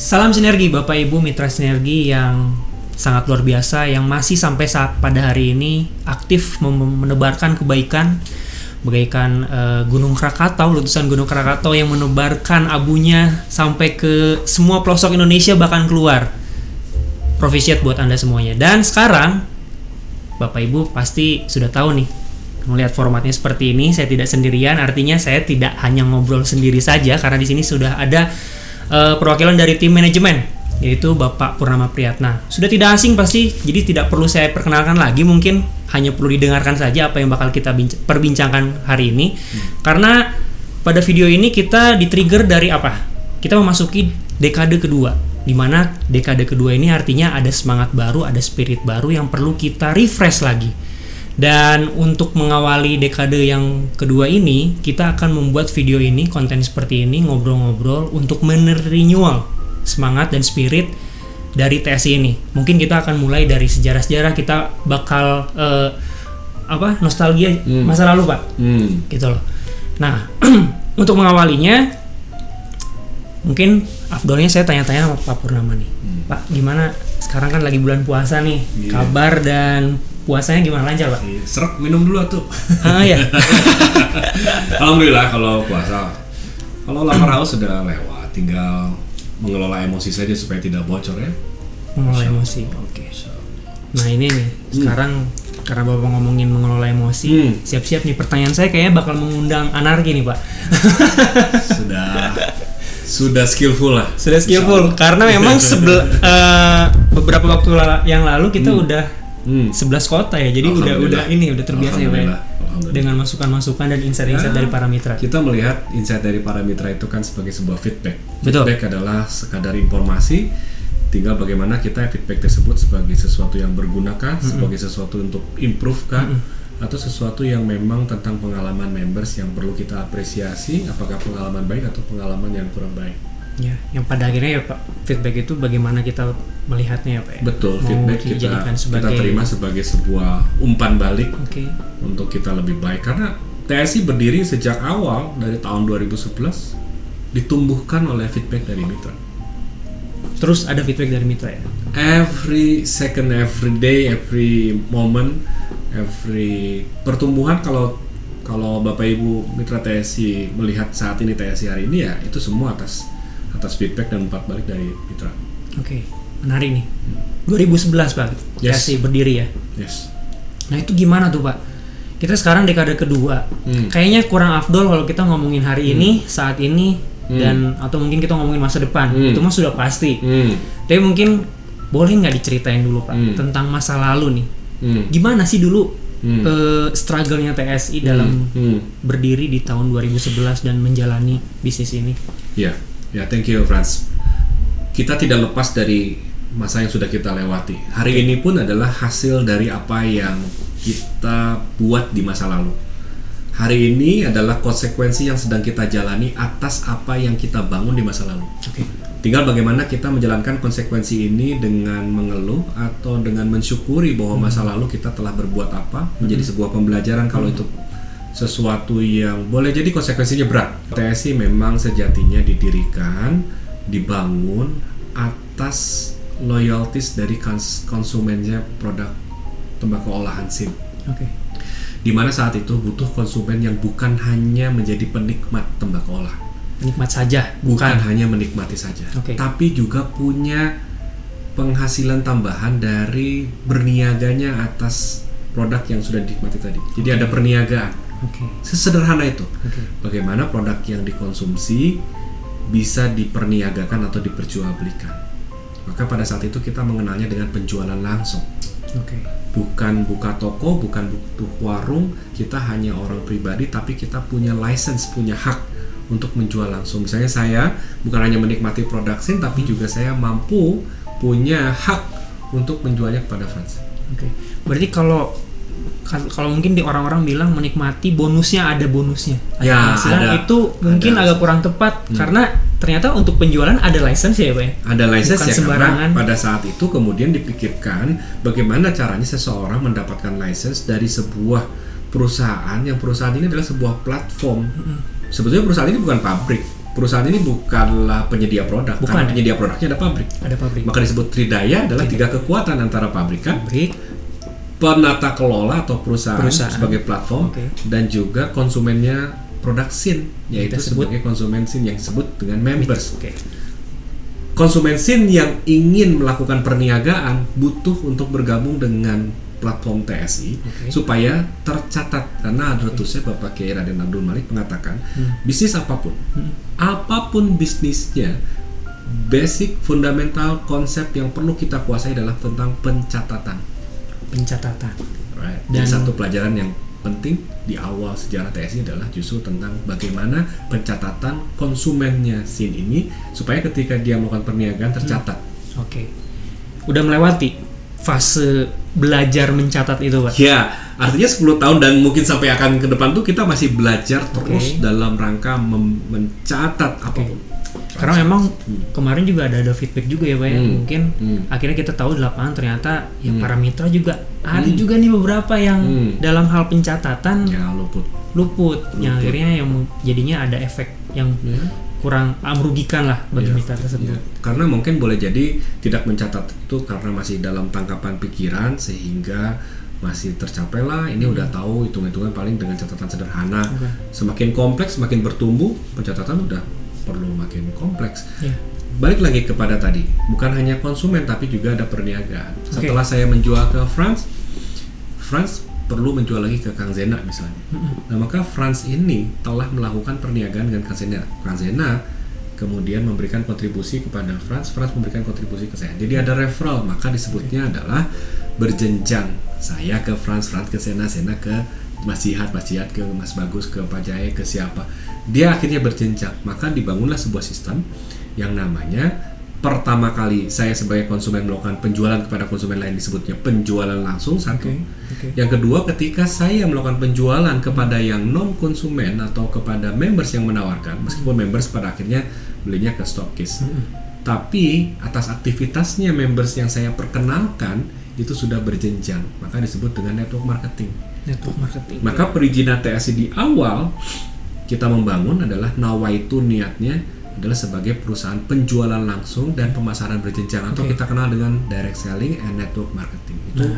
Salam sinergi Bapak Ibu mitra sinergi yang sangat luar biasa, yang masih sampai saat pada hari ini aktif menebarkan kebaikan bagaikan Gunung Krakatau, letusan Gunung Krakatau yang menebarkan abunya sampai ke semua pelosok Indonesia bahkan keluar. Profisiat buat Anda semuanya. Dan sekarang Bapak Ibu pasti sudah tahu nih, melihat formatnya seperti ini, saya tidak sendirian, artinya saya tidak hanya ngobrol sendiri saja karena di sini sudah ada perwakilan dari tim manajemen, yaitu Bapak Purnama Priyatna. Sudah tidak asing pasti, jadi tidak perlu saya perkenalkan lagi, mungkin hanya perlu didengarkan saja apa yang bakal kita perbincangkan hari ini. Karena pada video ini kita di-trigger dari apa? Kita memasuki dekade kedua, di mana dekade kedua ini artinya ada semangat baru, ada spirit baru yang perlu kita refresh lagi. Dan untuk mengawali dekade yang kedua ini, kita akan membuat video ini, konten seperti ini, ngobrol-ngobrol untuk merenewal semangat dan spirit dari TSI ini. Mungkin kita akan mulai dari sejarah-sejarah, kita bakal nostalgia masa lalu, Pak. Gitu loh. Nah, untuk mengawalinya, mungkin afdolnya saya tanya-tanya sama Pak Purnama nih. Pak, gimana? Sekarang kan lagi bulan puasa nih, kabar dan puasanya gimana, lancar Pak? Serap minum dulu tuh. Ya. Alhamdulillah kalau puasa. Kalau lapar haus sudah lewat, tinggal mengelola emosi saja supaya tidak bocor ya. Mengelola emosi, oke. Nah ini nih, sekarang karena Bapak ngomongin mengelola emosi, siap-siap nih pertanyaan saya kayaknya bakal mengundang anarki nih Pak. Sudah skillful lah. Sudah skillful, karena memang beberapa waktu yang lalu kita udah 11 kota ya, jadi udah terbiasa ya Pak ya, dengan masukan-masukan dan insight-insight dari para mitra. Kita melihat insight dari para mitra itu kan sebagai sebuah feedback. Betul. Feedback adalah sekadar informasi, tinggal bagaimana kita feedback tersebut sebagai sesuatu yang berguna kah, sebagai sesuatu untuk improve kah, atau sesuatu yang memang tentang pengalaman members yang perlu kita apresiasi, apakah pengalaman baik atau pengalaman yang kurang baik. Ya, yang pada akhirnya ya Pak, feedback itu bagaimana kita melihatnya ya Pak ya? Betul, mau feedback kita terima sebagai sebuah umpan balik untuk kita lebih baik. Karena TSI berdiri sejak awal dari tahun 2011 ditumbuhkan oleh feedback dari mitra. Terus ada feedback dari mitra ya? Every second, every day, every moment, every pertumbuhan. Kalau Bapak Ibu mitra TSI melihat saat ini TSI hari ini ya itu semua atas feedback dan umpan balik dari mitra. Oke, menarik nih. 2011 Pak, TSI berdiri ya. Yes. Nah itu gimana tuh Pak? Kita sekarang dekade kedua. Kayaknya kurang afdol kalau kita ngomongin hari ini, saat ini, dan atau mungkin kita ngomongin masa depan. Itu mah sudah pasti. Tapi mungkin boleh nggak diceritain dulu Pak tentang masa lalu nih? Gimana sih dulu struggle-nya TSI dalam berdiri di tahun 2011 dan menjalani bisnis ini? Ya, thank you Franz. Kita tidak lepas dari masa yang sudah kita lewati. Hari ini pun adalah hasil dari apa yang kita buat di masa lalu. Hari ini adalah konsekuensi yang sedang kita jalani atas apa yang kita bangun di masa lalu. Tinggal bagaimana kita menjalankan konsekuensi ini dengan mengeluh atau dengan mensyukuri bahwa masa lalu kita telah berbuat apa, menjadi sebuah pembelajaran kalau itu sesuatu yang boleh jadi konsekuensinya berat. TSI memang sejatinya didirikan, dibangun atas loyalties dari konsumennya produk tembakau olahan SIM. Di mana saat itu butuh konsumen yang bukan hanya menjadi penikmat tembakau olahan. Penikmat saja, bukan hanya menikmati saja, tapi juga punya penghasilan tambahan dari berniaganya atas produk yang sudah dinikmati tadi. Jadi ada perniagaan. Sesederhana itu. Bagaimana produk yang dikonsumsi bisa diperniagakan atau diperjualbelikan. Maka pada saat itu kita mengenalnya dengan penjualan langsung. Bukan buka toko, bukan butuh warung, kita hanya orang pribadi tapi kita punya license, punya hak untuk menjual langsung. Misalnya saya bukan hanya menikmati produk SIM tapi juga saya mampu punya hak untuk menjualnya kepada Franz. Berarti kalau mungkin di orang-orang bilang menikmati bonusnya, ada bonusnya. Ada. Itu mungkin agak kurang tepat karena ternyata untuk penjualan ada license ya Pak ya? Ada license ya, sembarangan. Karena pada saat itu kemudian dipikirkan bagaimana caranya seseorang mendapatkan license dari sebuah perusahaan yang perusahaan ini adalah sebuah platform. Sebetulnya perusahaan ini bukan pabrik, perusahaan ini bukanlah penyedia produk, Bukan, karena ya? penyedia produknya ada pabrik. Ada pabrik. Maka disebut Tridaya adalah tiga kekuatan antara pabrikan, Pabrik. penata kelola atau perusahaan sebagai platform, Oke. dan juga konsumennya produk SIN, yaitu Kita sebut- sebagai konsumen SIN yang disebut dengan members. Oke. Konsumen SIN yang ingin melakukan perniagaan butuh untuk bergabung dengan platform TSI Oke. supaya tercatat, karena Hadratusnya Bapak Kiai Raden Abdul Malik mengatakan bisnis apapun bisnisnya, basic fundamental konsep yang perlu kita kuasai adalah tentang pencatatan. Right. Dan Dan- satu pelajaran yang penting di awal sejarah TSI adalah justru tentang bagaimana pencatatan konsumennya SIN ini supaya ketika dia melakukan perniagaan tercatat. Oke. Udah melewati fase belajar mencatat itu, Pak. Ya, artinya 10 tahun dan mungkin sampai akan ke depan tuh kita masih belajar terus dalam rangka mencatat apapun. Karena memang kemarin juga ada feedback juga ya, Pak ya. Mungkin akhirnya kita tahu di lapangan ternyata ya para mitra juga ada juga nih beberapa yang dalam hal pencatatan Ya, luput. Yang akhirnya yang jadinya ada efek yang kurang merugikan lah bagi mitra tersebut. Ya, karena mungkin boleh jadi tidak mencatat itu karena masih dalam tangkapan pikiran sehingga masih tercapai lah, ini udah tahu hitung-hitungan paling dengan catatan sederhana. Semakin kompleks, semakin bertumbuh, pencatatan udah perlu makin kompleks. Ya. Balik lagi kepada tadi, bukan hanya konsumen tapi juga ada perniagaan. Setelah saya menjual ke France perlu menjual lagi ke Kang Zena misalnya. Nah, maka France ini telah melakukan perniagaan dengan Kang Zena. Kang Zena kemudian memberikan kontribusi kepada France memberikan kontribusi ke saya. Jadi ada referral, maka disebutnya adalah berjenjang. Saya ke France ke Zena ke Mas Jihad ke Mas Bagus, ke Pak Jaya, ke siapa. Dia akhirnya berjenjang. Maka dibangunlah sebuah sistem yang namanya pertama kali saya sebagai konsumen melakukan penjualan kepada konsumen lain disebutnya penjualan langsung, satu. Yang kedua, ketika saya melakukan penjualan kepada yang non konsumen atau kepada members yang menawarkan, meskipun members pada akhirnya belinya ke stokis, tapi atas aktivitasnya members yang saya perkenalkan itu sudah berjenjang, maka disebut dengan network marketing. Maka perizinan TSI di awal kita membangun adalah nawaitu, niatnya adalah sebagai perusahaan penjualan langsung dan pemasaran berjenjang, atau kita kenal dengan direct selling and network marketing. Itu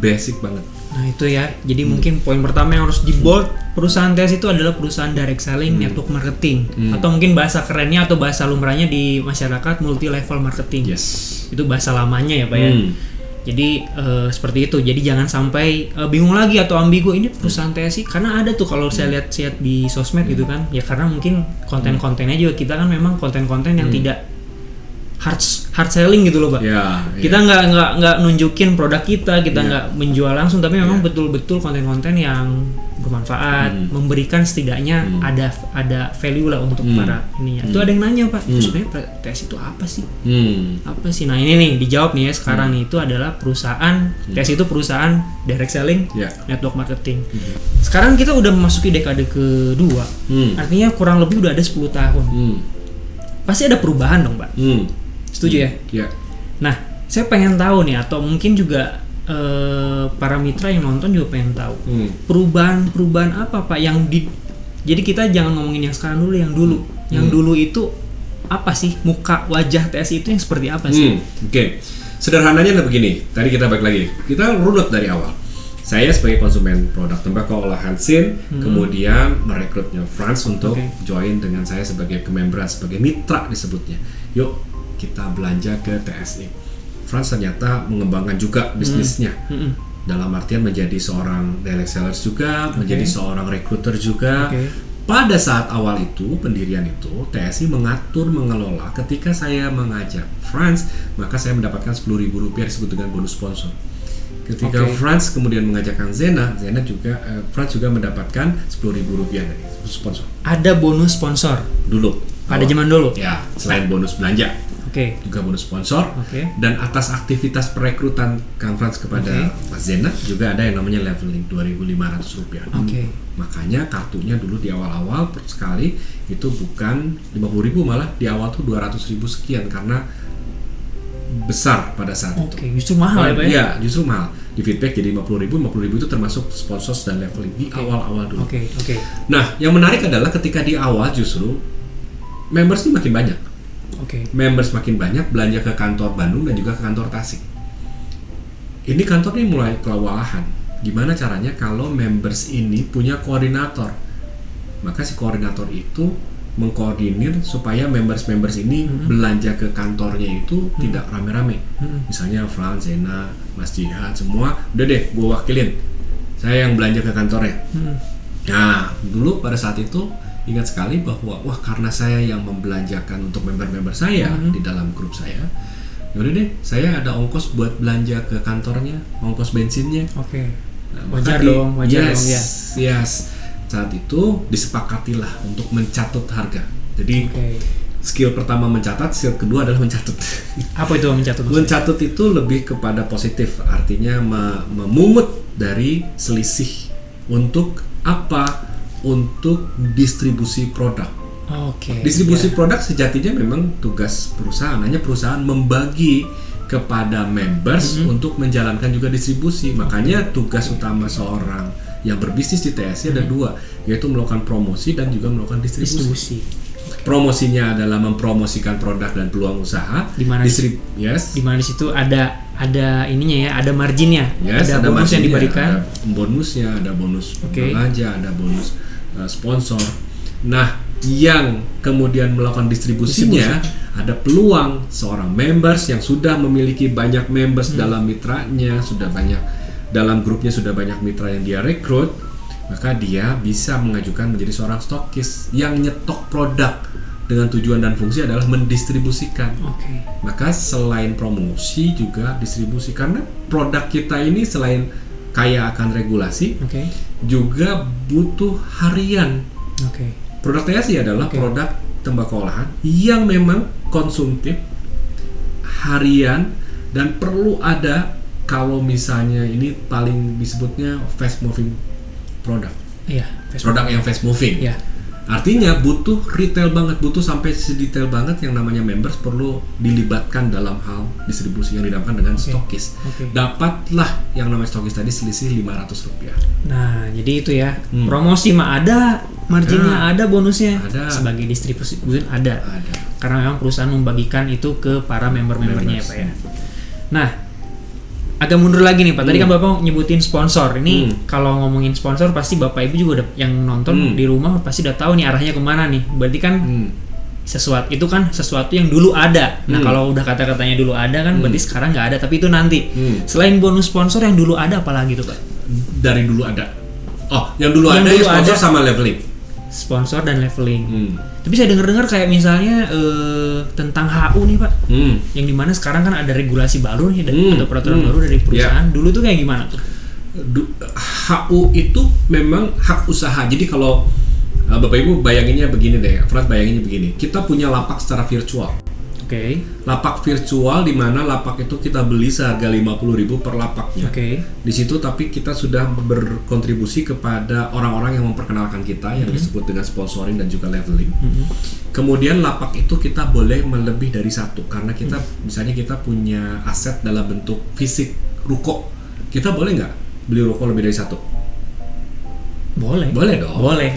basic banget. Nah itu ya, jadi mungkin poin pertama yang harus di bold perusahaan TSI itu adalah perusahaan direct selling, network marketing, atau mungkin bahasa kerennya atau bahasa lumrahnya di masyarakat multi level marketing. Yes. Itu bahasa lamanya ya, Pak ya. Jadi seperti itu. Jadi jangan sampai bingung lagi atau ambigu ini perusahaan TSI, karena ada tuh kalau saya lihat di sosmed gitu kan. Ya karena mungkin konten-kontennya juga kita kan memang konten-konten yang tidak hard selling gitu loh, Pak. Kita nggak nunjukin produk kita nggak menjual langsung, tapi memang betul-betul konten-konten yang bermanfaat, memberikan setidaknya ada value lah untuk para ininya. Itu ada yang nanya, Pak, itu sebenarnya TSI itu apa sih? Apa sih? Nah ini nih dijawab nih ya sekarang nih, itu adalah perusahaan TSI itu perusahaan direct selling, network marketing. Sekarang kita udah memasuki dekade kedua, artinya kurang lebih udah ada 10 tahun. Pasti ada perubahan dong, Pak. Setuju ya? Nah, saya pengen tahu nih, atau mungkin juga para mitra yang nonton juga pengen tahu perubahan apa, Pak, yang jadi kita jangan ngomongin yang sekarang dulu, yang dulu. Yang dulu itu apa sih, muka wajah TSI itu yang seperti apa sih? Sederhananya adalah begini. Tadi kita balik lagi, kita runut dari awal. Saya sebagai konsumen produk tembakau olahan SIN, kemudian merekrutnya France untuk join dengan saya sebagai kemembran, sebagai mitra disebutnya. Yuk kita belanja ke TSI. France ternyata mengembangkan juga bisnisnya, dalam artian menjadi seorang direct seller juga, menjadi seorang recruiter juga. Pada saat awal itu, pendirian itu, TSI mengatur, mengelola. Ketika saya mengajak France, maka saya mendapatkan Rp10.000 disebut dengan bonus sponsor. Ketika France kemudian mengajak Kang Zena juga, France juga mendapatkan Rp10.000 dari sponsor. Ada bonus sponsor dulu. Pada zaman dulu. Ya, selain bonus belanja. Juga bonus sponsor. Dan atas aktivitas perekrutan Kang France kepada Mas Zena juga ada yang namanya leveling Rp2.500. Makanya kartunya dulu di awal-awal sekali itu bukan Rp50.000, malah di awal tuh Rp200.000 sekian, karena besar pada saat itu. Justru mahal ya, Pak? Iya, justru mahal. Di feedback jadi Rp50.000 itu termasuk sponsors dan leveling di awal-awal dulu. Nah, yang menarik adalah ketika di awal justru members ini makin banyak. Oke. Members makin banyak belanja ke kantor Bandung dan juga ke kantor Tasik. Ini kantor ini mulai kewalahan. Gimana caranya kalau members ini punya koordinator? Maka si koordinator itu mengkoordinir supaya members ini belanja ke kantornya itu tidak rame-rame. Misalnya Frans, Zena, Mas Jihad, semua udah deh gue wakilin. Saya yang belanja ke kantornya. Nah, dulu pada saat itu ingat sekali bahwa wah, karena saya yang membelanjakan untuk member-member saya di dalam grup saya, yaudah deh, saya ada ongkos buat belanja ke kantornya, ongkos bensinnya. Oke. Nah, Wajar dong ya. Yes. Saat itu disepakatilah untuk mencatut harga. Jadi skill pertama mencatat, skill kedua adalah mencatut. Apa itu mencatat? Mencatut itu lebih kepada positif, artinya memungut dari selisih untuk apa? Untuk distribusi produk. Distribusi produk sejatinya memang tugas perusahaan. Hanya perusahaan membagi kepada members untuk menjalankan juga distribusi. Makanya tugas utama seorang yang berbisnis di TSI ada dua, yaitu melakukan promosi dan juga melakukan distribusi. Promosinya adalah mempromosikan produk dan peluang usaha. Di mana di situ ada ininya ya, ada marginnya, ada bonus yang diberikan. Ada bonusnya, ada bonus belanja, ada bonus sponsor. Nah, yang kemudian melakukan distribusinya ada peluang seorang members yang sudah memiliki banyak members dalam mitranya, sudah banyak dalam grupnya, sudah banyak mitra yang dia rekrut, maka dia bisa mengajukan menjadi seorang stokis yang nyetok produk dengan tujuan dan fungsi adalah mendistribusikan. Maka selain promosi juga distribusi, karena produk kita ini selain kaya akan regulasi, juga butuh harian. Produk TSI adalah produk tembakau olahan yang memang konsumtif, harian, dan perlu ada, kalau misalnya ini paling disebutnya fast moving product. Produk yang fast moving. Artinya butuh retail banget, butuh sampai sedetail banget yang namanya members perlu dilibatkan dalam hal distribusi yang dinamakan dengan stokis. Dapatlah yang namanya stokis tadi selisih Rp500. Nah, jadi itu ya. Promosi mah ada, marginnya ada, bonusnya ada. Sebagai distribusi ada. Karena memang perusahaan membagikan itu ke para member-membernya ya Pak ya. Nah, agak mundur lagi nih Pak. Tadi kan Bapak nyebutin sponsor. Ini kalau ngomongin sponsor pasti Bapak Ibu juga yang nonton di rumah pasti udah tahu nih arahnya kemana nih. Berarti kan sesuatu yang dulu ada. Nah, kalau udah kata-katanya dulu ada kan berarti sekarang nggak ada. Tapi itu nanti. Selain bonus sponsor yang dulu ada apalagi tuh Pak? Dari dulu ada. Yang dulu ada ya sponsor sama leveling. Sponsor dan leveling. Tapi saya dengar kayak misalnya tentang HU nih Pak, yang dimana sekarang kan ada regulasi baru nih atau peraturan baru dari perusahaan. Dulu tuh kayak gimana tuh? HU itu memang hak usaha. Jadi kalau Bapak Ibu bayanginnya begini deh, Frans bayanginnya begini. Kita punya lapak secara virtual. Lapak virtual di mana lapak itu kita beli seharga 50.000 per lapaknya. Di situ tapi kita sudah berkontribusi kepada orang-orang yang memperkenalkan kita yang disebut dengan sponsoring dan juga leveling. Kemudian lapak itu kita boleh melebih dari satu karena kita misalnya kita punya aset dalam bentuk fisik ruko. Kita boleh nggak beli ruko lebih dari satu? Boleh dong. Boleh.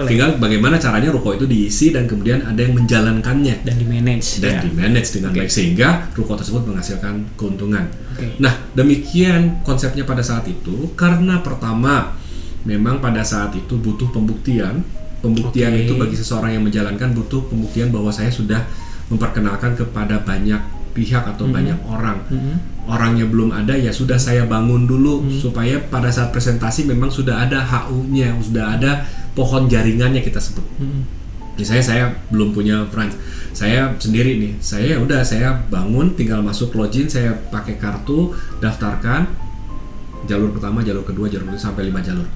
Tinggal bagaimana caranya ruko itu diisi dan kemudian ada yang menjalankannya dan dimanage dengan baik sehingga ruko tersebut menghasilkan keuntungan. Nah, demikian konsepnya pada saat itu karena pertama memang pada saat itu butuh pembuktian. Pembuktian itu bagi seseorang yang menjalankan butuh pembuktian bahwa saya sudah memperkenalkan kepada banyak pihak atau banyak orang. Orangnya belum ada ya sudah saya bangun dulu supaya pada saat presentasi memang sudah ada HU-nya, sudah ada pohon jaringannya kita sebut. Misalnya saya belum punya Frans, saya sendiri nih, saya bangun tinggal masuk login, saya pakai kartu, daftarkan jalur pertama, jalur kedua, jalur ketiga sampai 5 jalur.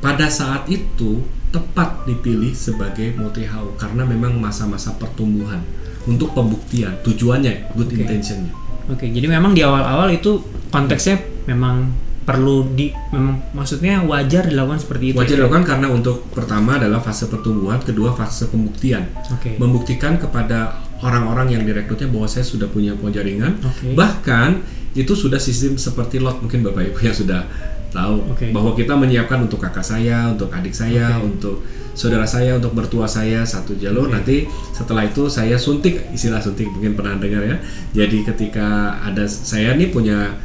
Pada saat itu tepat dipilih sebagai multi HU karena memang masa-masa pertumbuhan untuk pembuktian, tujuannya good intentionnya. Jadi memang di awal-awal itu konteksnya memang perlu memang maksudnya wajar dilakukan seperti itu. Wajar dilakukan karena untuk pertama adalah fase pertumbuhan, kedua fase pembuktian. Membuktikan kepada orang-orang yang direkrutnya bahwa saya sudah punya jaringan. Bahkan itu sudah sistem seperti lot, mungkin Bapak Ibu yang sudah tahu Oke. bahwa kita menyiapkan untuk kakak saya, untuk adik saya, Oke. untuk saudara saya, untuk mertua saya satu jalur. Oke. Nanti setelah itu saya suntik, istilah suntik mungkin pernah dengar ya. Jadi ketika ada saya nih punya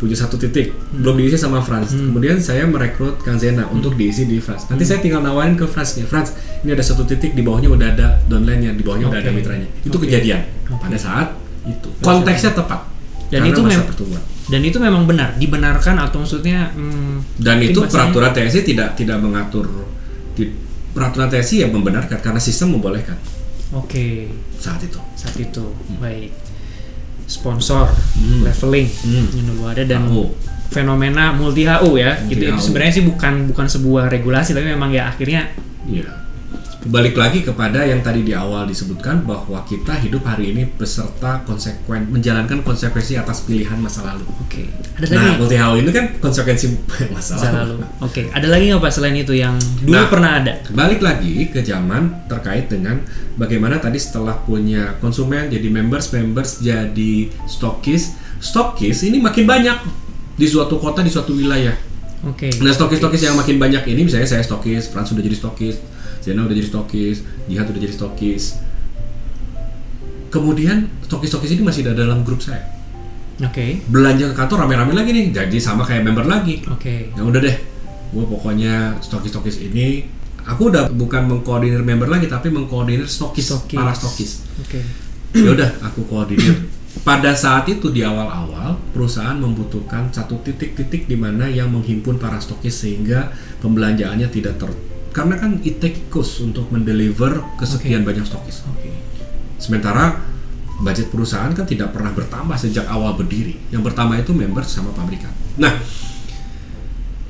satu titik belum diisi sama Franz, kemudian saya merekrut Kang Zena untuk diisi di Franz. Nanti saya tinggal nawarin ke Franznya, Franz ini ada satu titik, di bawahnya udah ada downline-nya, di bawahnya udah ada Oke. mitranya. Itu Oke. kejadian Oke. pada saat itu. Konteksnya tepat. Dan karena itu masa pertumbuhan. dan itu memang benar, dibenarkan atau maksudnya Dan mungkin itu bahasanya- peraturan TSI tidak mengatur, peraturan TSI yang membenarkan karena sistem membolehkan Oke, saat itu. saat itu. Baik. Sponsor, leveling yang dulu ada dan HO. fenomena multi HU ya. Gitu. Itu Multi HU. sebenarnya sih bukan sebuah regulasi, tapi memang ya akhirnya Iya. Balik lagi kepada yang tadi di awal disebutkan bahwa kita hidup hari ini beserta menjalankan konsekuensi atas pilihan masa lalu. oke. Ada Nah, lagi multi HO ini kan konsekuensi masa masa lalu. lalu. Oke, ada lagi nggak Pak selain itu yang dulu Nah, pernah ada? Balik lagi ke zaman terkait dengan bagaimana tadi setelah punya konsumen jadi members jadi stokis ini makin banyak di suatu kota, di suatu wilayah. Oke. Nah, stokis yang makin banyak ini, misalnya saya stokis, Frans sudah jadi stokis, Zena udah jadi stokis, Jihad udah jadi stokis. Kemudian stokis ini masih ada dalam grup saya. Oke. Belanja ke kantor rame-rame lagi nih, jadi sama kayak member lagi. Oke. Ya udah deh, gue pokoknya stokis ini, aku udah bukan mengkoordinir member lagi, tapi mengkoordinir para stokis. Oke. Ya udah, aku koordinir. Pada saat itu di awal-awal perusahaan membutuhkan satu titik di mana yang menghimpun para stokis sehingga pembelanjaannya tidak karena kan it take cost untuk mendeliver kesekian banyak stokis. Oke. Sementara budget perusahaan kan tidak pernah bertambah sejak awal berdiri. Yang bertambah itu member sama pabrikan. Nah,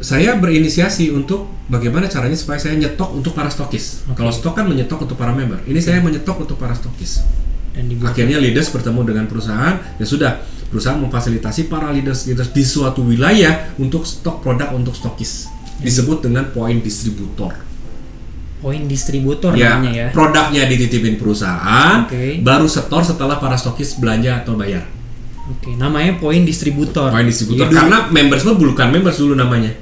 saya berinisiasi untuk bagaimana caranya supaya saya nyetok untuk para stokis. Oke. Kalau stok kan menyetok untuk para member. Ini saya menyetok untuk para stokis. Dan dibuat Akhirnya leaders bertemu dengan perusahaan, ya sudah, perusahaan memfasilitasi para leaders di suatu wilayah untuk stok produk untuk stokis. Disebut dengan point distributor. poin distributor Ya, namanya ya. produknya dititipin perusahaan, Oke. baru setor setelah para stokis belanja atau bayar. Oke, namanya poin distributor. Point distributor Jadi karena members pun bukan members dulu namanya,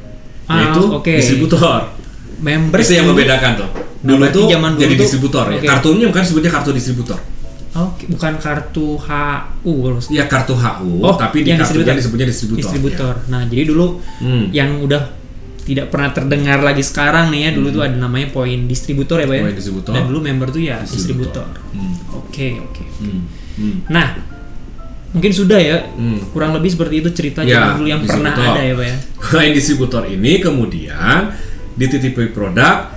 yaitu oke. distributor. members Itu yang dulu- membedakan tuh. Nah, Dulu berarti tuh zaman dulu jadi tuh- distributor ya. oke. Kartunya bukan sebutnya kartu distributor. Oke, bukan kartu HU kalau Ya kartu HU, Oh, tapi di yang kartunya disebutnya distributor. distributor. Nah, jadi dulu yang udah tidak pernah terdengar lagi sekarang nih ya, dulu tuh ada namanya poin distributor ya Pak ya. Poin distributor. Dan dulu member tuh ya Distributor. distributor. Oke. Hmm. Nah, mungkin sudah ya. Hmm. Kurang lebih seperti itu cerita Ya, zaman dulu yang pernah distributor. ada ya Pak ya. Poin distributor ini kemudian dititipi produk,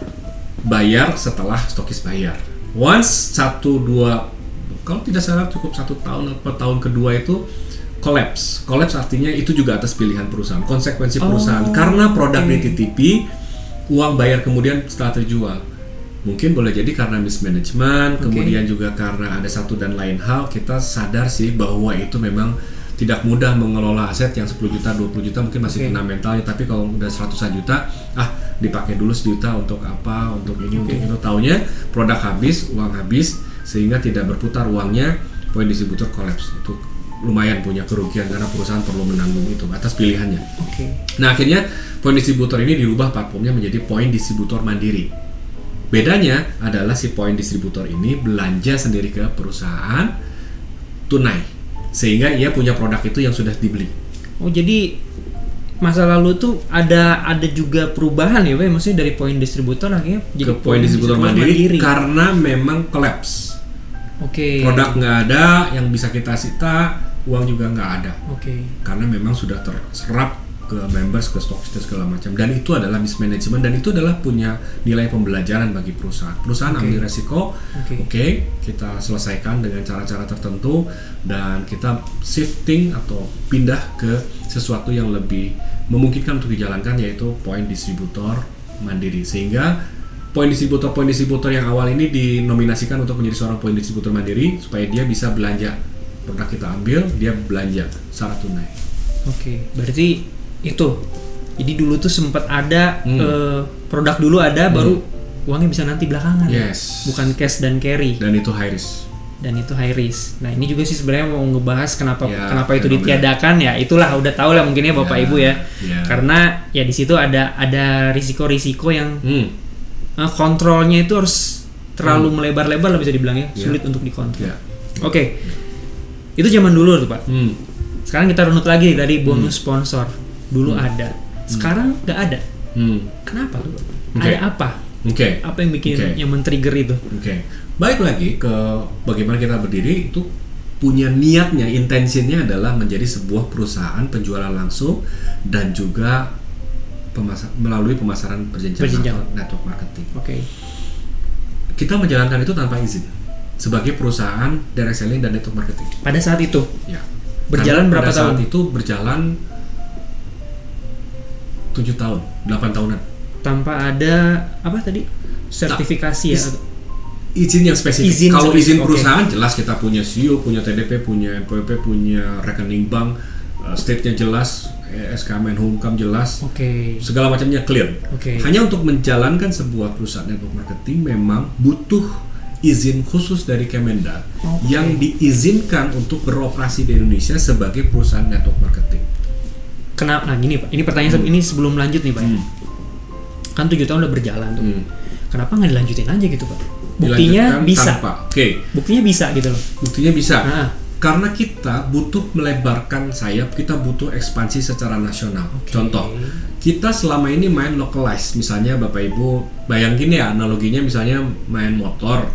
bayar setelah stokis bayar. Once 1-2, kalau tidak salah cukup 1 tahun atau tahun kedua itu collapse artinya itu juga atas pilihan perusahaan, konsekuensi perusahaan, karena produk dititipi, uang bayar kemudian setelah terjual. Mungkin boleh jadi karena mismanagement, kemudian juga karena ada satu dan lain hal, kita sadar sih bahwa itu memang tidak mudah mengelola aset yang 10 juta, 20 juta mungkin masih kena mentalnya, tapi kalau udah 100-an juta, dipakai dulu 1 juta untuk apa, untuk ini, untuk itu, taunya produk habis, uang habis, sehingga tidak berputar uangnya, poin distributor collapse. Itu lumayan punya kerugian karena perusahaan perlu menanggung itu atas pilihannya. Oke. Nah, akhirnya poin distributor ini dirubah platformnya menjadi poin distributor mandiri. Bedanya adalah si poin distributor ini belanja sendiri ke perusahaan tunai, sehingga ia punya produk itu yang sudah dibeli. Oh, jadi masa lalu tuh ada juga perubahan ya Pak, maksudnya dari poin distributor akhirnya jadi Ke poin distributor mandiri karena memang collapse. Oke. Produk nggak ada yang bisa kita sita, uang juga nggak ada. Oke. Karena memang sudah terserap ke members, ke stokis dan segala macam, dan itu adalah mismanagement, dan itu adalah punya nilai pembelajaran bagi perusahaan. Perusahaan ambil resiko, oke, kita selesaikan dengan cara-cara tertentu, dan kita shifting atau pindah ke sesuatu yang lebih memungkinkan untuk dijalankan, yaitu poin distributor mandiri. Sehingga poin distributor yang awal ini dinominasikan untuk menjadi seorang poin distributor mandiri supaya dia bisa belanja produk kita ambil, dia belanja secara tunai. Oke, berarti itu. Jadi dulu tuh sempat ada produk dulu ada, baru uangnya bisa nanti belakangan. Yes. Bukan cash dan carry. Dan itu high risk. dan itu high risk. Nah ini juga sih sebenarnya mau ngebahas kenapa itu fenomena. ditiadakan ya. Itulah udah tahu lah mungkin ya Bapak Ibu ya. Karena ya di situ ada risiko-risiko yang kontrolnya itu harus terlalu melebar-lebar lah bisa dibilang ya, sulit untuk dikontrol. Oke. Itu zaman dulu tuh Pak. Sekarang kita runut lagi dari bonus sponsor. Dulu ada. Sekarang nggak ada. Kenapa tuh? Ada apa? Apa yang bikin yang men-trigger itu? Baik lagi ke bagaimana kita berdiri itu punya niatnya, intensinya adalah menjadi sebuah perusahaan penjualan langsung dan juga melalui pemasaran berjenjang atau network marketing. Kita menjalankan itu tanpa izin sebagai perusahaan direct selling dan network marketing. Pada saat itu? Ya. Berjalan berapa tahun? Pada saat itu berjalan 7 tahun, 8 tahunan. Tanpa ada apa tadi? Sertifikasi ya? Izin yang spesifik. Kalau izin perusahaan jelas kita punya CEO, punya TDP, punya NPWP, punya rekening bank, state-nya jelas, SK Menhumkam jelas, segala macamnya clear. Hanya untuk menjalankan sebuah perusahaan network marketing memang butuh izin khusus dari Kemendak yang diizinkan untuk beroperasi di Indonesia sebagai perusahaan network marketing. Kenapa? Nah gini Pak, ini pertanyaan ini sebelum lanjut nih Pak. Kan 7 tahun udah berjalan tuh. Kenapa nggak dilanjutin aja gitu Pak? Buktinya bisa. Buktinya bisa gitu loh. Buktinya bisa. Karena kita butuh melebarkan sayap, kita butuh ekspansi secara nasional. Contoh, kita selama ini main localized. Misalnya Bapak Ibu bayangin ya analoginya misalnya main motor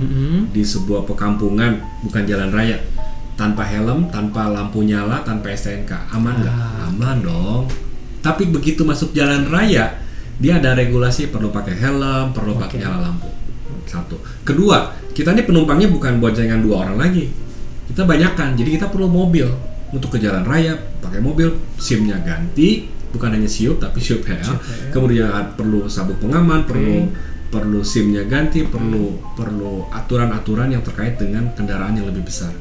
di sebuah perkampungan, bukan jalan raya. Tanpa helm, tanpa lampu nyala, tanpa STNK. Aman nggak? Aman dong. Tapi begitu masuk jalan raya, dia ada regulasi perlu pakai helm, perlu pakai nyala lampu. Satu. Kedua, kita ini penumpangnya bukan boncengan 2 orang lagi. Kita banyakkan, jadi kita perlu mobil untuk ke jalan raya, pakai mobil, SIM-nya ganti, bukan hanya SIUP tapi SIUP HL. Kemudian perlu sabuk pengaman, perlu SIM-nya ganti, perlu aturan-aturan yang terkait dengan kendaraan yang lebih besar.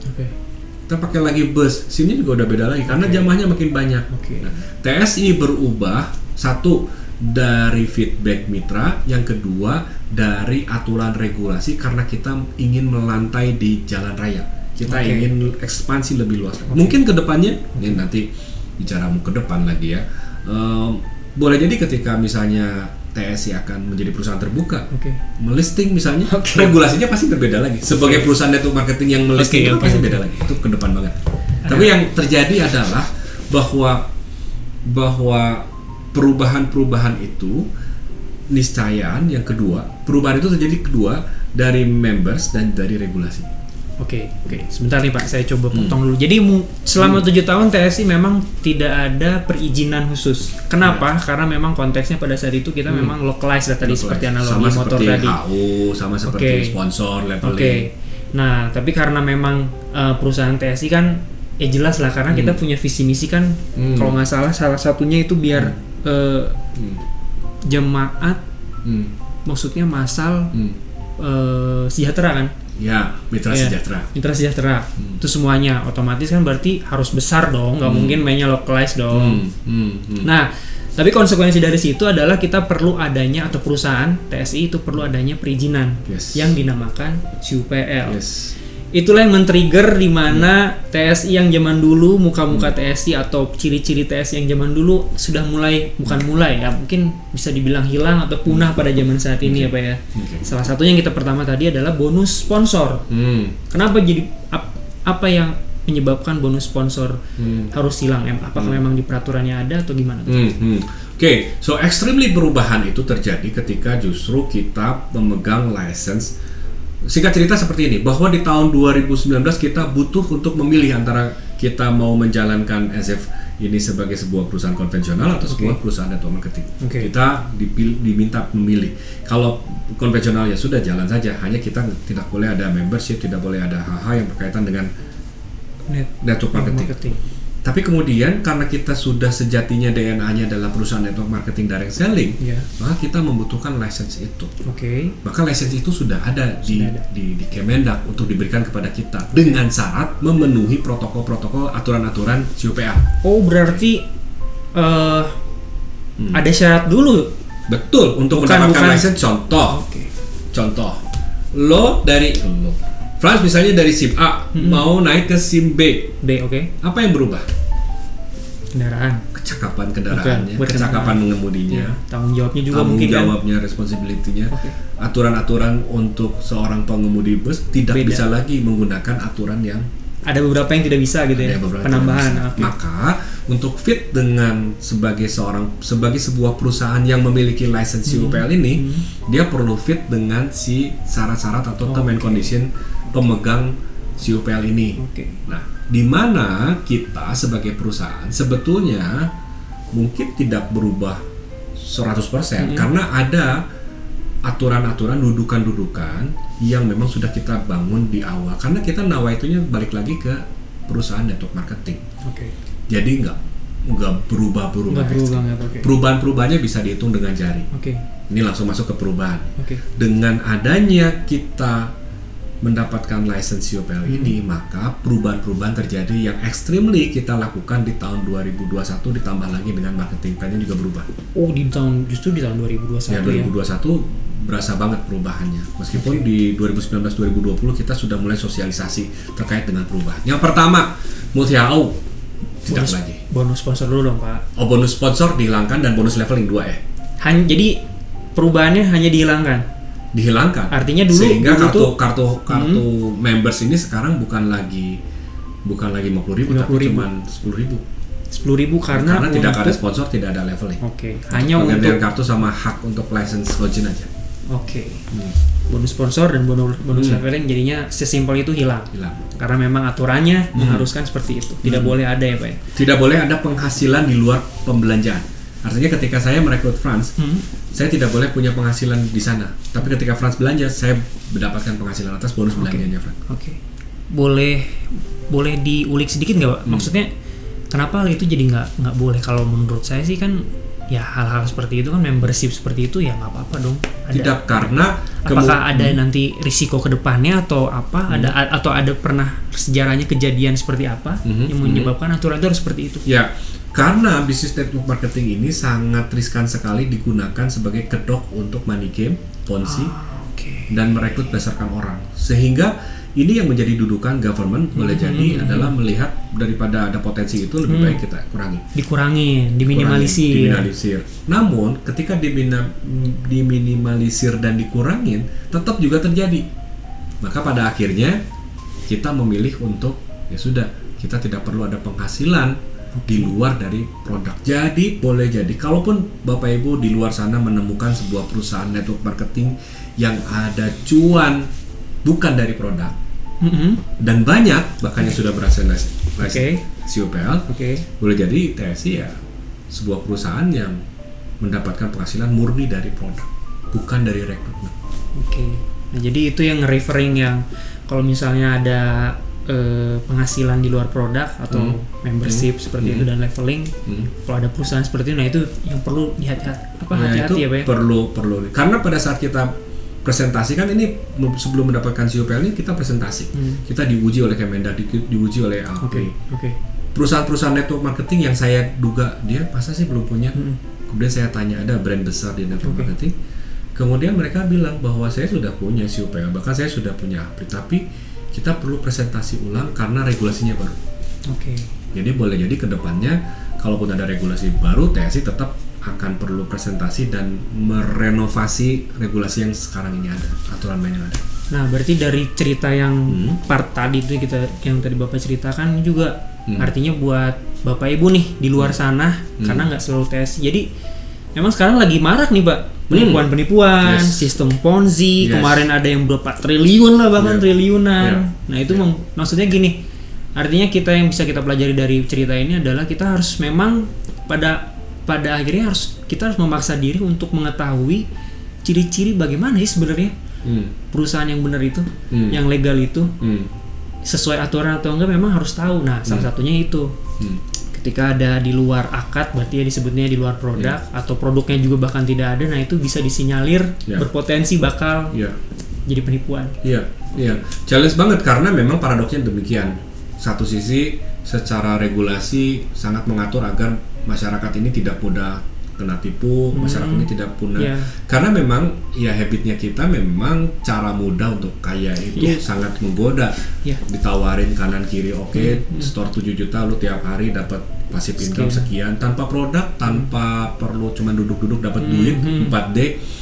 Kita pakai lagi bus, SIM-nya juga udah beda lagi karena jamaahnya makin banyak. Nah, TSI berubah satu dari feedback mitra, yang kedua dari aturan regulasi karena kita ingin melantai di jalan raya. Kita ingin ekspansi lebih luas. Mungkin kedepannya, ini nanti bicaramu ke depan lagi ya. Boleh jadi ketika misalnya TSI akan menjadi perusahaan terbuka, melisting misalnya, regulasinya pasti berbeda lagi. Sebagai perusahaan network marketing yang melisting itu pasti beda lagi. Itu ke depan banget. Tapi yang terjadi adalah bahwa perubahan-perubahan itu niscayaan yang kedua, perubahan itu terjadi kedua dari members dan dari regulasi. Oke. Sebentar nih Pak, saya coba potong dulu. Jadi selama 7 tahun TSI memang tidak ada perizinan khusus. Kenapa? Karena memang konteksnya pada saat itu kita memang localized tadi seperti analogi motor tadi. Sama seperti sponsor leveling. Nah, tapi karena memang perusahaan TSI kan jelas lah karena kita punya visi misi kan kalau nggak salah satunya itu biar jemaat maksudnya massal sejahtera kan? Ya, mitra sejahtera. Itu semuanya otomatis kan berarti harus besar dong, nggak mungkin mainnya localized dong. Nah, tapi konsekuensi dari situ adalah kita perlu adanya atau perusahaan TSI itu perlu adanya perizinan yang dinamakan CUPL. Itulah yang men-trigger di mana TSI yang zaman dulu, muka-muka TSI atau ciri-ciri TSI yang zaman dulu sudah bukan mulai ya, mungkin bisa dibilang hilang atau punah pada zaman saat ini ya Pak ya. Salah satunya yang kita pertama tadi adalah bonus sponsor. Kenapa jadi apa yang menyebabkan bonus sponsor harus hilang? Apakah memang di peraturannya ada atau gimana? So extremely perubahan itu terjadi ketika justru kita memegang license. Singkat cerita seperti ini, bahwa di tahun 2019 kita butuh untuk memilih antara kita mau menjalankan SF ini sebagai sebuah perusahaan konvensional atau sebuah perusahaan network marketing. Kita diminta memilih. Kalau konvensional ya sudah jalan saja, hanya kita tidak boleh ada membership, tidak boleh ada hal-hal yang berkaitan dengan network marketing. Tapi kemudian karena kita sudah sejatinya DNA-nya adalah perusahaan network marketing direct selling, maka kita membutuhkan license itu. Maka license itu sudah ada di Kemendak untuk diberikan kepada kita dengan syarat memenuhi protokol-protokol aturan-aturan CUPA. Oh berarti ada syarat dulu. Betul, untuk mendapatkan license. Contoh, Frans misalnya dari SIM A mau naik ke SIM B, oke. apa yang berubah? Kendaraan. Kecakapan kendaraannya, Oke, kecakapan mengemudinya, Tanggung jawabnya juga tanggung mungkin kan. jawabnya, responsibility-nya, Oke. aturan-aturan untuk seorang pengemudi bus tidak Beda. bisa lagi menggunakan aturan yang Ada beberapa yang tidak bisa gitu ada ya. beberapa Penambahan. yang bisa. Oke. Maka untuk fit dengan sebagai sebuah perusahaan yang memiliki lisensi UPL ini, dia perlu fit dengan si syarat-syarat atau term and condition pemegang si UPL ini. Oke. Nah, di mana kita sebagai perusahaan sebetulnya mungkin tidak berubah 100% karena ada aturan-aturan dudukan-dudukan yang memang sudah kita bangun di awal, karena kita nawaitunya balik lagi ke perusahaan network marketing. Oke. Jadi nggak berubah-berubah. Nggak berubah banget. Oke. Perubahan-perubahannya bisa dihitung dengan jari. Oke. Ini langsung masuk ke perubahan. Oke. Dengan adanya kita mendapatkan lisensi UPL ini, maka perubahan-perubahan terjadi yang extremely kita lakukan di tahun 2021 ditambah lagi dengan marketing plan-nya juga berubah. Oh, justru di tahun 2021 Ya, 2021 berasa banget perubahannya. Meskipun di 2019-2020 kita sudah mulai sosialisasi terkait dengan perubahan. Yang pertama, multi HU tidak lagi. Bonus sponsor dulu dong, Pak. Oh, bonus sponsor dihilangkan dan bonus leveling 2 ya. Jadi perubahannya hanya dihilangkan. Artinya dulu sehingga dulu kartu members ini sekarang bukan lagi 50.000 tapi cuma 10.000. 10.000 karena tidak ada sponsor, tidak ada leveling. Oke. Hanya untuk penggantian kartu sama hak untuk license login aja. Oke. Bonus sponsor dan bonus leveling jadinya sesimpel itu hilang. Karena memang aturannya mengharuskan seperti itu. Tidak boleh ada ya, Pak ya. Tidak boleh ada penghasilan di luar pembelanjaan. Artinya ketika saya merekrut Frans, saya tidak boleh punya penghasilan di sana. Tapi ketika Frans belanja, saya mendapatkan penghasilan atas bonus belanjanya, Frans. Oke. Boleh diulik sedikit nggak, Pak? Maksudnya kenapa hal itu jadi nggak boleh? Kalau menurut saya sih kan ya hal-hal seperti itu kan, membership seperti itu ya nggak apa-apa dong. Tidak, karena apakah ada nanti risiko ke depannya atau apa? Atau ada pernah sejarahnya kejadian seperti apa yang menyebabkan aturan itu harus seperti itu? Ya, karena bisnis network marketing ini sangat riskan sekali digunakan sebagai kedok untuk money game, ponzi, dan merekrut berdasarkan orang. Sehingga ini yang menjadi dudukan government boleh jadi adalah melihat daripada ada potensi itu lebih baik kita diminimalisir. Namun ketika diminimalisir dan dikurangin, tetap juga terjadi. Maka pada akhirnya kita memilih untuk ya sudah, kita tidak perlu ada penghasilan di luar dari produk. Jadi boleh jadi kalaupun Bapak Ibu di luar sana menemukan sebuah perusahaan network marketing yang ada cuan bukan dari produk, dan banyak bahkan yang sudah berhasil UPL, boleh jadi TSI ya sebuah perusahaan yang mendapatkan penghasilan murni dari produk, bukan dari rekrutmen. Nah jadi itu yang referring yang kalau misalnya ada penghasilan di luar produk atau membership seperti itu dan leveling, kalau ada perusahaan seperti itu, nah itu yang perlu hati-hati ya, Pak ya? Perlu karena pada saat kita presentasi kan ini sebelum mendapatkan CUPL ini kita presentasi, kita diuji oleh Kemendak, diuji oleh ALP. Perusahaan-perusahaan network marketing yang saya duga dia masa sih belum punya, kemudian saya tanya ada brand besar di network marketing, kemudian mereka bilang bahwa saya sudah punya CUPL, bahkan saya sudah punya APRI, tapi kita perlu presentasi ulang karena regulasinya baru. Jadi boleh jadi kedepannya kalaupun ada regulasi baru, TSI tetap akan perlu presentasi dan merenovasi regulasi yang sekarang ini ada, aturan main yang ada. Nah, berarti dari cerita yang part tadi itu yang tadi Bapak ceritakan juga artinya buat Bapak Ibu nih di luar sana, karena nggak selalu TSI. Jadi memang sekarang lagi marak nih, Pak, penipuan-penipuan, sistem Ponzi. Kemarin ada yang berapa triliun lah, bahkan triliunan. Nah itu maksudnya gini, artinya yang bisa kita pelajari dari cerita ini adalah kita harus memang pada akhirnya kita harus memaksa diri untuk mengetahui ciri-ciri bagaimana sih sebenarnya perusahaan yang benar itu, yang legal itu, sesuai aturan atau enggak, memang harus tahu. Nah, salah satunya itu ketika ada di luar akad, berarti ya disebutnya di luar produk, atau produknya juga bahkan tidak ada, nah itu bisa disinyalir berpotensi bakal jadi penipuan. Challenge banget karena memang paradoksnya demikian. Satu sisi secara regulasi sangat mengatur agar masyarakat ini tidak mudah kena tipu, masyarakat ini tidak punya. Yeah. Karena memang ya habitnya kita memang cara mudah untuk kaya itu sangat menggoda. Yeah. Ditawarin kanan kiri, oke, store 7 juta lu tiap hari dapat passive income sekian tanpa produk, tanpa perlu cuma duduk-duduk dapat duit 4D.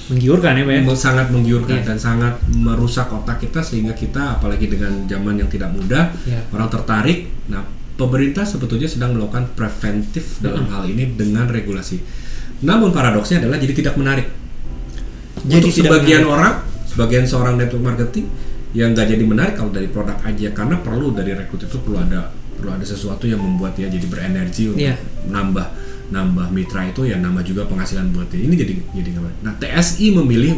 Menggiurkan ya, Pak ya? Sangat menggiurkan dan sangat merusak otak kita, sehingga kita apalagi dengan zaman yang tidak mudah, orang tertarik. Nah, pemerintah sebetulnya sedang melakukan preventif dalam hal ini dengan regulasi. Namun paradoksnya adalah jadi tidak menarik. Jadi untuk sebagian seorang network marketing yang nggak jadi menarik kalau dari produk aja, karena perlu dari rekrut itu perlu ada sesuatu yang membuat dia jadi berenergi untuk nambah mitra itu, ya nambah juga penghasilan buat dia. Ini jadi nggak baik. Nah, TSI memilih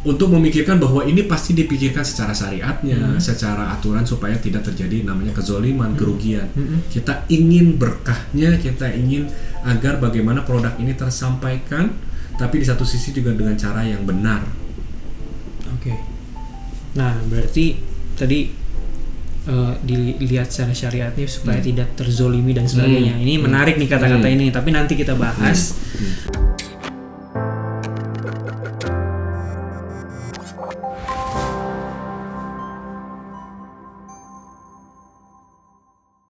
untuk memikirkan bahwa ini pasti dipikirkan secara syariatnya, secara aturan supaya tidak terjadi namanya kezoliman, kerugian. Kita ingin berkahnya, kita ingin agar bagaimana produk ini tersampaikan, tapi di satu sisi juga dengan cara yang benar. Oke. Nah, berarti tadi dilihat secara syariatnya supaya tidak terzolimi dan sebagainya. Ini menarik nih kata-kata ini, tapi nanti kita bahas.